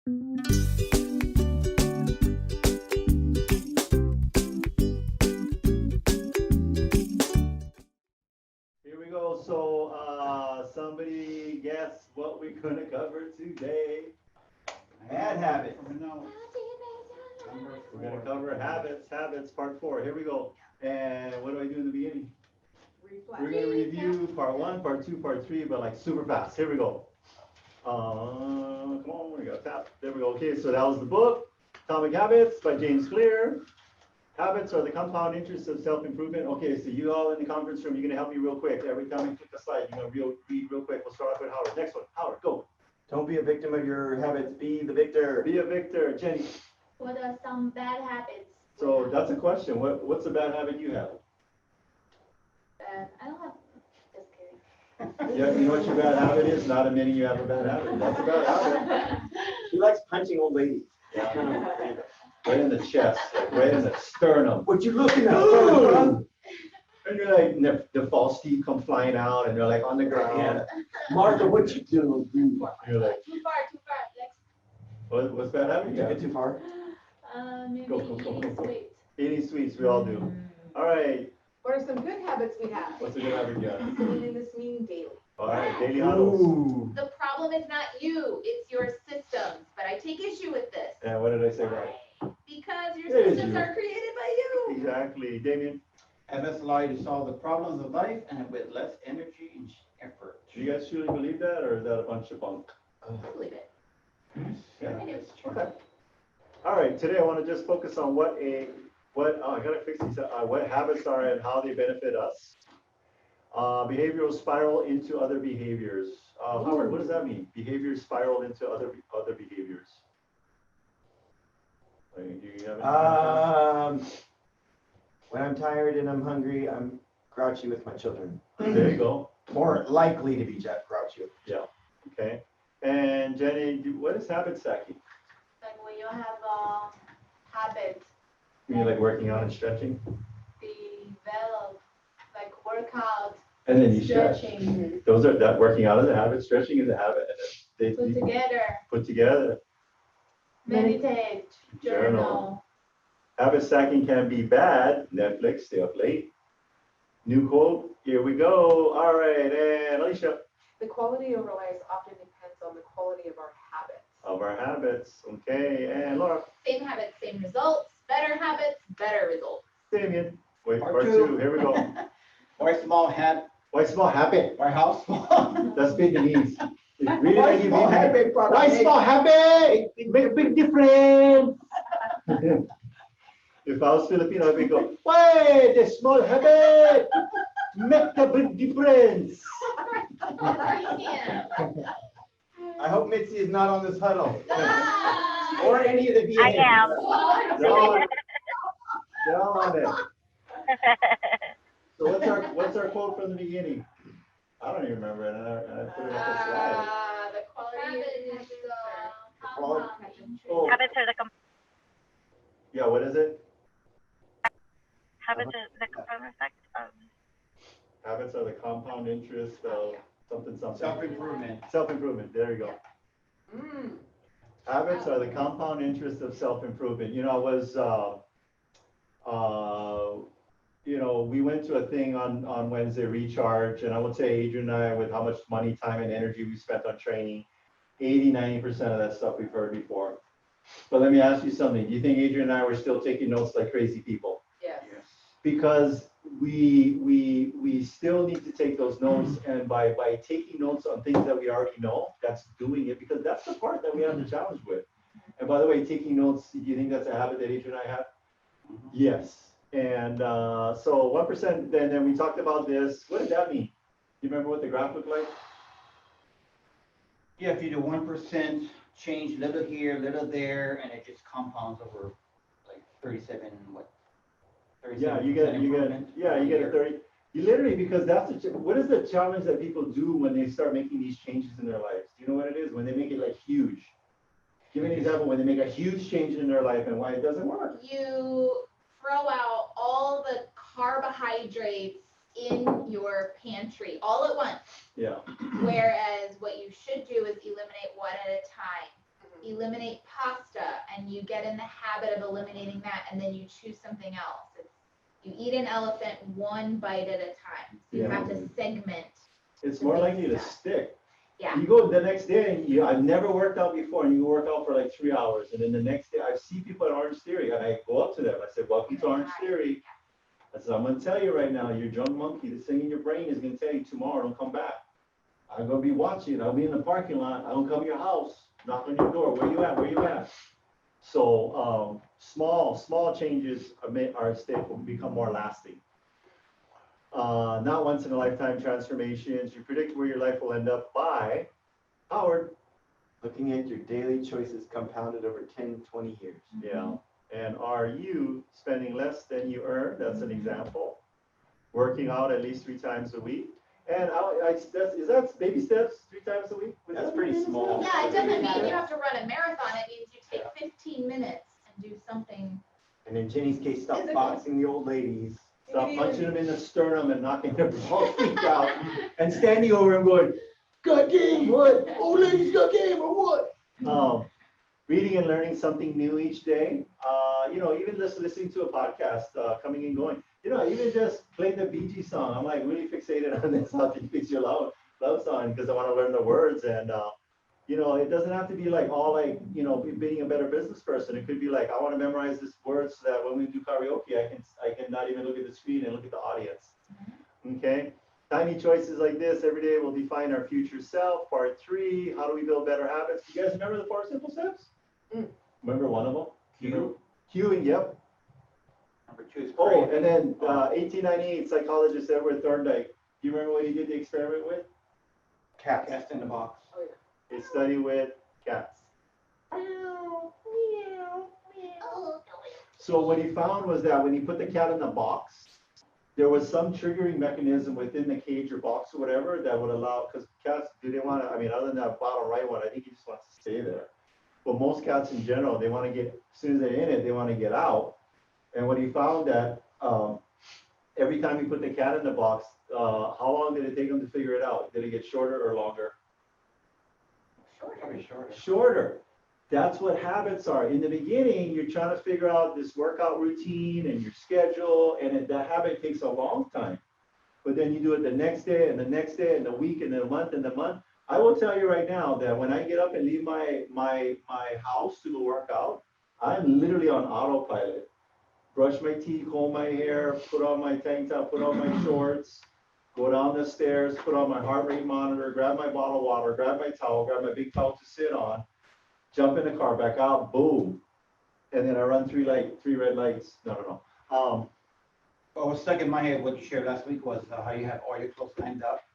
Here we go. So, somebody guess what we're gonna cover today? Bad habits. We're gonna cover habits, part 4. Here we go. And what do I do in the beginning? We're gonna review part 1, part 2, part 3, but like super fast. Here we go. Come on, we got tap. There we go. Okay, so that was the book, Atomic Habits by James Clear. Habits are the compound interest of self-improvement. Okay, so you all in the conference room, you're gonna help me real quick. Every time I click a slide, you're gonna read real quick. We'll start off with Howard. Next one, Howard, go. Don't be a victim of your habits. Be the victor. Be a victor. Jenny. What are some bad habits? So that's a question. What's a bad habit you have? I don't have. Just kidding. Yeah, you know what your bad habit is? Not admitting you have a bad habit. That's a bad habit. He likes punching old ladies. Yeah. Right in the chest, like right in the sternum. What you looking at? Ooh. And you're like, the false teeth come flying out, and you're like on the ground. Yeah. Martha, what you doing? You're like, Too far. Next. what's bad habit? You took it too far. Maybe Go. eating sweets. Eating sweets, we all do. All right, What are some good habits we have? what's a good habit you have? Sitting in this meeting daily. All right, daily huddles. Ooh. The problem is not you, it's your systems. But I take issue with this And what did I say right? because your It is systems you. are created by you. Exactly, Damien. Habits allow you to solve the problems of life and with less energy and effort. Do you guys truly believe that, or is that a bunch of bunk? I believe it. Yeah. I do. Okay. All right, today I want to just focus on I gotta fix these, what habits are and how they benefit us. Behavioral spiral into other behaviors. Howard, what does that mean? Behaviors spiral into other behaviors. Like, do you have any When I'm tired and I'm hungry, I'm grouchy with my children. There you go. More likely to be grouchy. Okay. And Jenny, what is habit stacking? Like when you have habits, You mean like working out and stretching? develop, like workout, And then you stretch. stretching, That working out is a habit, stretching is a habit, and then put they together, put together. meditate, journal. Habit stacking can be bad. Netflix, stay up late. New quote, here we go. All right, and Alicia. The quality of our lives often depends on the quality of our habits. Of our habits, okay, and Laura. Same habits, same results. Better habits, better results. Damien. Wait, Part part two. 2, here we go. Why small habit? Why small habit? Why how small? That's Vietnamese. It's really Why like you small mean that. habit, brother? Why small habit? Make a big difference. If I was Filipino, I'd be go, why the small habit make a big difference. I hope Mitzi is not on this huddle. Ah! Or any of the VA. I am. They're all on it. So what's our quote from the beginning? I don't even remember it, and I put it up on the slide. The quality is Quality- compound. Oh, Habits are yeah, what is it? habits are the compound effect of Habits are the compound interest of something. Self-improvement. Self-improvement, there you go. Habits are the compound interest of self-improvement. You know, I was, we went to a thing on Wednesday, Recharge, and I would say Adrian and I, with how much money, time, and energy we spent on training, 80-90% of that stuff we've heard before. But let me ask you something. Do you think Adrian and I were still taking notes like crazy people? Yes. Because we still need to take those notes, and by taking notes on things that we already know, that's doing it, because that's the part that we have the challenge with. And by the way, taking notes, do you think that's a habit that Adrian and I have? Yes. And so 1%, then we talked about this. What did that mean? Do you remember what the graph looked like? Yeah, if you do 1% change, little here, little there, and it just compounds over like 37, what? Yeah, you get a 30. You literally, because what is the challenge that people do when they start making these changes in their lives? Do you know what it is? When they make it like huge. Give me an example when they make a huge change in their life and why it doesn't work. You throw out all the carbohydrates in your pantry all at once. Yeah. Whereas what you should do is eliminate one at a time. eliminate pasta and you get in the habit of eliminating that and then you choose something else. You eat an elephant one bite at a time. So you Yeah. have to segment. It's more likely to stick. Yeah. You go the next day and I've never worked out before and you work out for like 3 hours. And then the next day I see people at Orange Theory and I go up to them. I said, welcome to Orange Theory. I said, I'm going to tell you right now, your drunk monkey, this thing in your brain is going to tell you tomorrow, don't come back. I'm going to be watching. I'll be in the parking lot. I don't come to your house, knock on your door. Where you at? Where you at? So small changes become more lasting. Not once in a lifetime transformations. You predict where your life will end up by Howard. Looking at your daily choices compounded over 10, 20 years. Yeah. And are you spending less than you earn? That's an example. Working out at least 3 times a week. And is that baby steps 3 times a week? That's pretty small. Yeah, it doesn't mean you have to run a marathon. It means you take 15 minutes and do something. And in Jenny's case, stop Physical. boxing the old ladies. Stop punching them in the sternum and knocking their ball feet out. And standing over him going, got game, what? Old ladies got game or what? Reading and learning something new each day. Even just listening to a podcast, coming and going. Even just playing the Bee Gees song. I'm like really fixated on this. How can you fix your love song? Because I want to learn the words. And, it doesn't have to be like all like, being a better business person. It could be like, I want to memorize this word so that when we do karaoke, I can not even look at the screen and look at the audience. Okay. Tiny choices like this every day will define our future self. Part 3, how do we build better habits? You guys remember the 4 simple steps? Remember one of them? Queuing, yep. Number 2 is Oh, craving. and then 1898, psychologist Edward Thorndike. Do you remember what he did the experiment with? Cats. Cast in the box. A study with cats. So what he found was that when he put the cat in the box, there was some triggering mechanism within the cage or box or whatever that would allow, because cats, do they want to, other than that bottom right one, I think he just wants to stay there. But most cats in general, they want to get, as soon as they're in it, they want to get out. And what he found that every time he put the cat in the box, how long did it take him to figure it out? Did it get shorter or longer? Probably shorter. Shorter. That's what habits are. In the beginning, you're trying to figure out this workout routine and your schedule, and that habit takes a long time. But then you do it the next day and the next day and the week and the month and the month. I will tell you right now that when I get up and leave my house to go work out, I'm literally on autopilot. Brush my teeth, comb my hair, put on my tank top, put on my shorts, go down the stairs, put on my heart rate monitor, grab my bottle of water, grab my towel, grab my big towel to sit on, jump in the car, back out, boom. And then I run 3 red lights. No. What was stuck in my head, what you shared last week was how you have all your clothes lined up.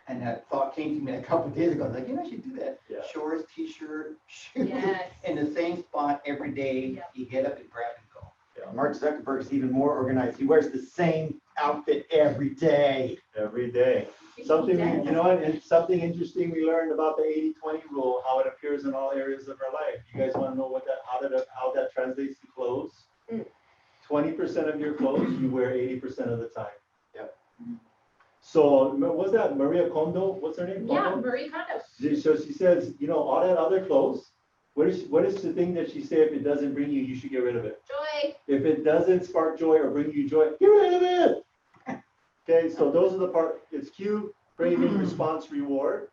And that thought came to me a couple of days ago. I was like, I should do that. Yeah. Shorts, t-shirt, shoes, Yes. in the same spot every day. Yep. You get up and grab and go. Mark Zuckerberg's even more organized. He wears the same outfit every day. Every day. Something, and something interesting we learned about the 80-20 rule, how it appears in all areas of our life. You guys want to know how that translates to clothes? 20% of your clothes you wear 80% of the time. Yep. So was that Maria Kondo? What's her name? Yeah, Kondo? Marie Kondo. So she says, all that other clothes, what is the thing that she say, if it doesn't bring you should get rid of it? Joy. If it doesn't spark joy or bring you joy, get rid of it. Okay, so those are the part, it's cue, craving, response, reward.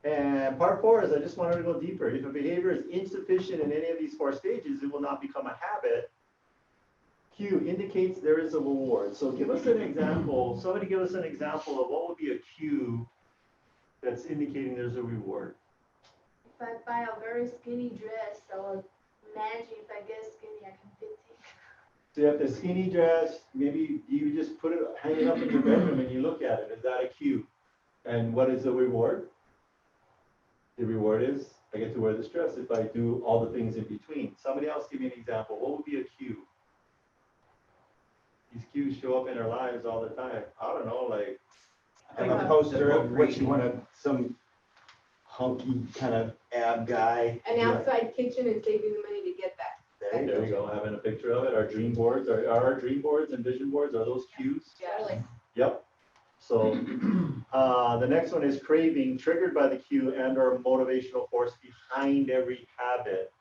And part 4 is I just wanted to go deeper. If a behavior is insufficient in any of these 4 stages, it will not become a habit. Cue indicates there is a reward. So give us an example. Somebody give us an example of what would be a cue that's indicating there's a reward. If I buy a very skinny dress, so imagine if I get skinny, I can fit it. So you have the skinny dress, maybe you just hang it up in your bedroom and you look at it. Is that a cue? And what is the reward? The reward is I get to wear this dress if I do all the things in between. Somebody else give me an example. What would be a cue? These cues show up in our lives all the time. I don't know, like. Have a poster of what you want some hunky kind of ab guy. An outside kitchen and saving the money to get that. There you go, having a picture of it. Our dream boards, are our dream boards and vision boards, are those cues? Yeah. Yep. So the next one is craving, triggered by the cue and or motivational force behind every habit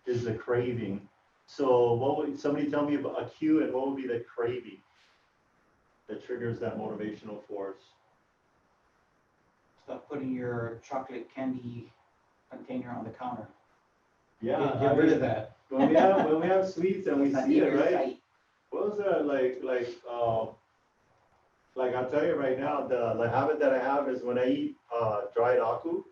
is the craving. So what would somebody tell me about a cue and what would be the craving that triggers that motivational force? Stop putting your chocolate candy container on the counter. Yeah, Get rid of that. when we have sweets and we Not see in it, your right? sight. What was that like I'll tell you right now, the habit that I have is when I eat dried aku,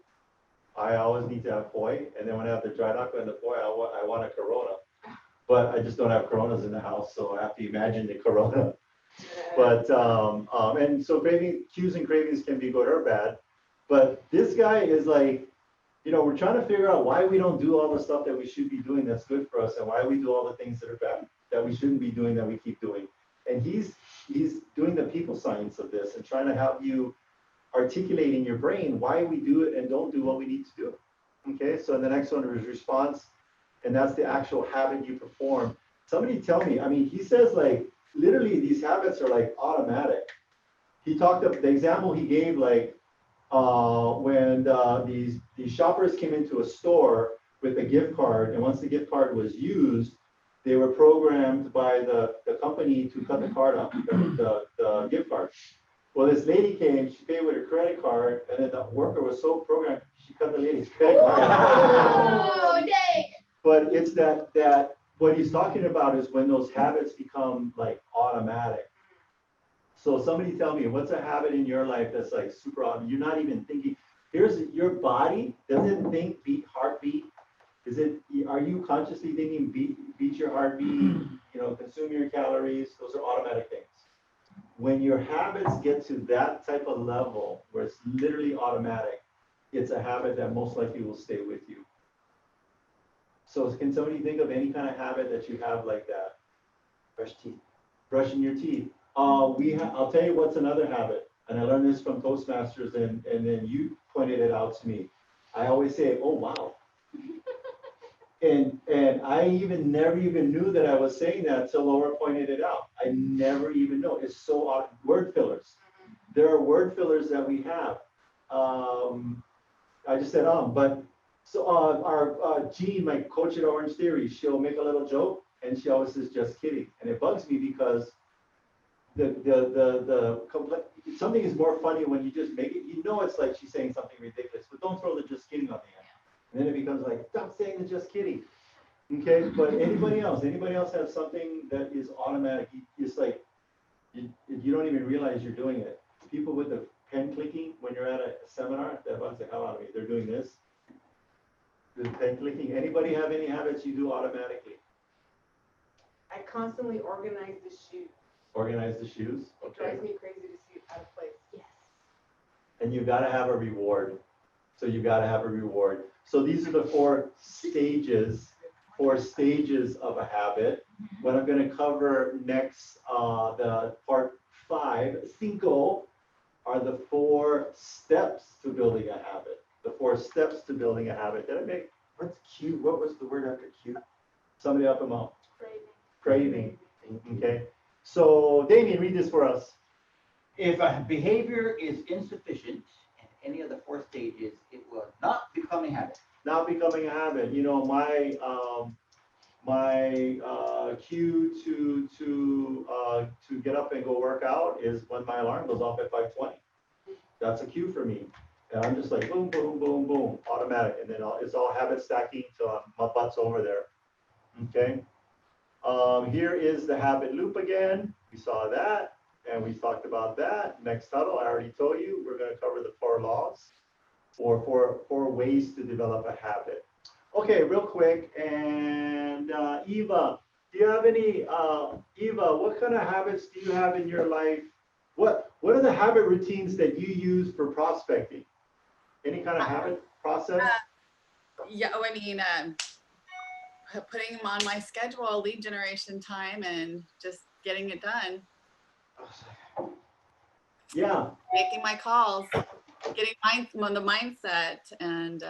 I always need to have poi, and then when I have the dried aku and the poi, I want a Corona. But I just don't have Coronas in the house, so I have to imagine the Corona. But and so cues and cravings can be good or bad. But this guy is like, you know, we're trying to figure out why we don't do all the stuff that we should be doing that's good for us, and why we do all the things that are bad that we shouldn't be doing that we keep doing. And he's doing the people science of this and trying to help you articulate in your brain why we do it and don't do what we need to do. Okay, so the next one is response, and that's the actual habit you perform. Somebody tell me, I mean, he says like literally these habits are like automatic. He talked of the example he gave, like when these shoppers came into a store with a gift card, and once the gift card was used, they were programmed by the company to cut the card up, the gift card. Well, this lady came, she paid with her credit card, and then the worker was so programmed, she cut the lady's credit card. Oh, dang. But it's that what he's talking about is when those habits become like automatic. So somebody tell me, what's a habit in your life that's like super automatic? You're not even thinking. Here's your body doesn't think heartbeat. Are you consciously thinking beat your heartbeat, you know, consume your calories? Those are automatic things. When your habits get to that type of level where it's literally automatic, it's a habit that most likely will stay with you. So can somebody think of any kind of habit that you have like that? Brush teeth. Brushing your teeth. I'll tell you what's another habit, and I learned this from Toastmasters, and then you pointed it out to me. I always say, oh, wow. And I never even knew that I was saying that till Laura pointed it out. I never even know. It's so odd. Word fillers. There are word fillers that we have. I just said but so our Jean, my coach at Orange Theory, she'll make a little joke and she always says just kidding, and it bugs me because something is more funny when you just make it. You know, it's like she's saying something ridiculous, but don't throw the just kidding on the end. And then it becomes like, stop saying the just kidding. Okay, but anybody else have something that is automatic? It's like, you don't even realize you're doing it. People with the pen clicking when you're at a seminar, that bugs the hell out of me. They're doing this. The pen clicking. Anybody have any habits you do automatically? I constantly organize the shoes. Organize the shoes. It Okay. drives me crazy to see it out of place. Yes. And you've got to have a reward. So these are the four stages of a habit. What I'm going to cover next, the part 5, cinco, are the 4 steps to building a habit. The 4 steps to building a habit. Did I make? What's cute? What was the word after cute? Somebody up them up. Craving. Craving. Okay. So Damien, read this for us. If a behavior is insufficient in any of the 4 stages, it will not become a habit. Not becoming a habit. You know, my cue to get up and go work out is when my alarm goes off at 5:20. That's a cue for me. And I'm just like boom, boom, boom, boom, automatic. And then it's all habit stacking till my butt's over there. Okay. Here is the habit loop again. We saw that and we talked about that. Next huddle, I already told you, we're going to cover the 4 laws or 4 ways to develop a habit. Okay, real quick. And Eva, do you have any, Eva, what kind of habits do you have in your life? What are the habit routines that you use for prospecting? Any kind of habit process? Yeah, I mean, putting them on my schedule, lead generation time, and just getting it done. Yeah. Making my calls, getting on the mindset, and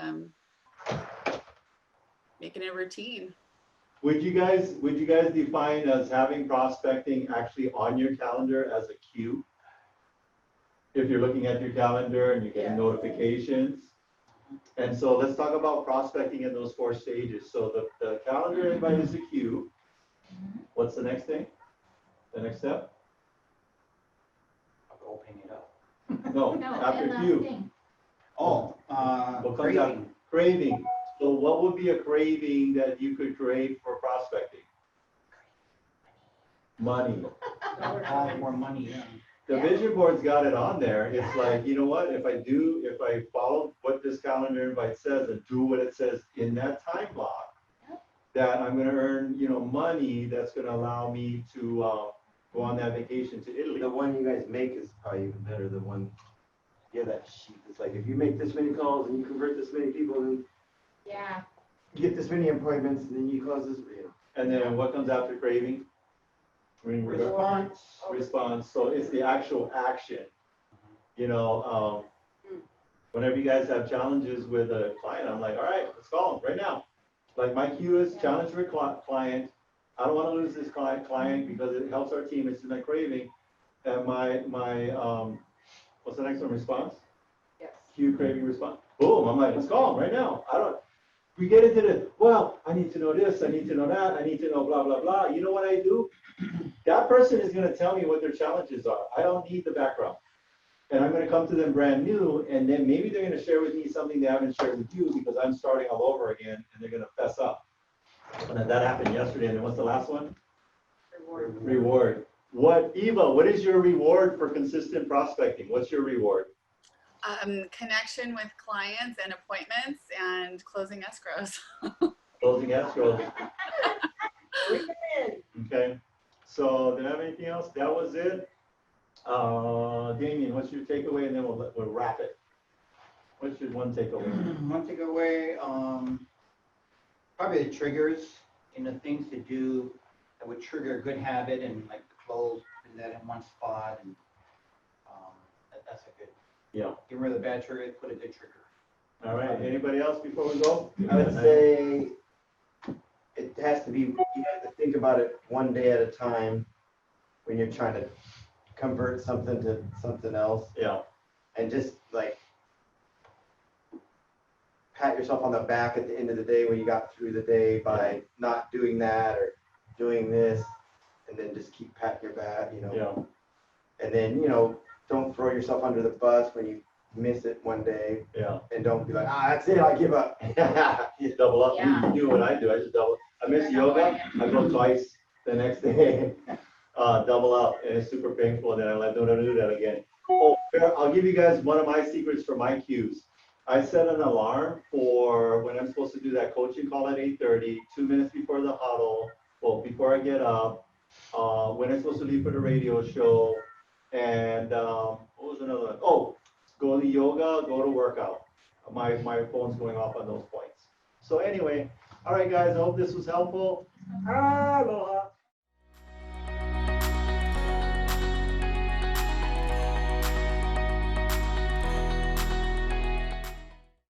making it a routine. Would you guys define as having prospecting actually on your calendar as a cue? if you're looking at your calendar and you're getting notifications. And so let's talk about prospecting in those 4 stages. So the calendar invite is the cue. What's the next thing? The next step? Opening it up. No, No, after and last cue. thing. Oh, What comes out? grading. Craving. So what would be a craving that you could crave for prospecting? Money. All more money, yeah. The Yeah. vision board's got it on there. It's like, you know what, if I follow what this calendar invite says and do what it says in that time block, Yep. that I'm gonna earn, money that's gonna allow me to, go on that vacation to Italy. The one you guys make is probably even better, the one, yeah, that sheet, it's like, if you make this many calls and you convert this many people, and Yeah, you get this many appointments, and then you close this, And then what comes after craving? Response. Response, so it's the actual action. Whenever you guys have challenges with a client, I'm like, all right, let's call them right now. Like my cue is challenge for a client. I don't want to lose this client because it helps our team. It's my craving. And my what's the next one? Response? Yes. Cue, craving, response. Boom, I'm like, let's call them right now. We get into the, well, I need to know this, I need to know that, I need to know blah, blah, blah. You know what I do? That person is gonna tell me what their challenges are. I don't need the background. And I'm gonna come to them brand new, and then maybe they're gonna share with me something they haven't shared with you because I'm starting all over again, and they're gonna fess up. And then that happened yesterday, and then what's the last one? Reward. Eva, what is your reward for consistent prospecting? What's your reward? Connection with clients and appointments and closing escrows. Closing escrow. Okay, so did I have anything else? That was it. Damien, what's your takeaway? And then we'll wrap it. What's your one takeaway? One takeaway, probably the triggers, things to do that would trigger a good habit and like close, put that in one spot and, that's a good. Yeah. Get rid of the bad trigger, put a good trigger. All right, anybody else before we go? I would say it has to be, you have to think about it one day at a time when you're trying to convert something to something else. Yeah. And just like pat yourself on the back at the end of the day when you got through the day by not doing that or doing this, and then just keep patting your back, Yeah. And then, don't throw yourself under the bus when you miss it one day, Yeah. and don't be like, that's it, I give up. You double up. Yeah. You do what I do. I just double. I miss yoga. I go twice the next day. Double up, and it's super painful. And then I'm like, no, don't do that again. Oh, I'll give you guys one of my secrets for my cues. I set an alarm for when I'm supposed to do that coaching call at 8:30, 2 minutes before the huddle, well, before I get up, when I'm supposed to leave for the radio show, and what was another one? Oh, go to yoga, go to workout. My phone's going off on those points. So anyway, all right, guys, I hope this was helpful. Aloha.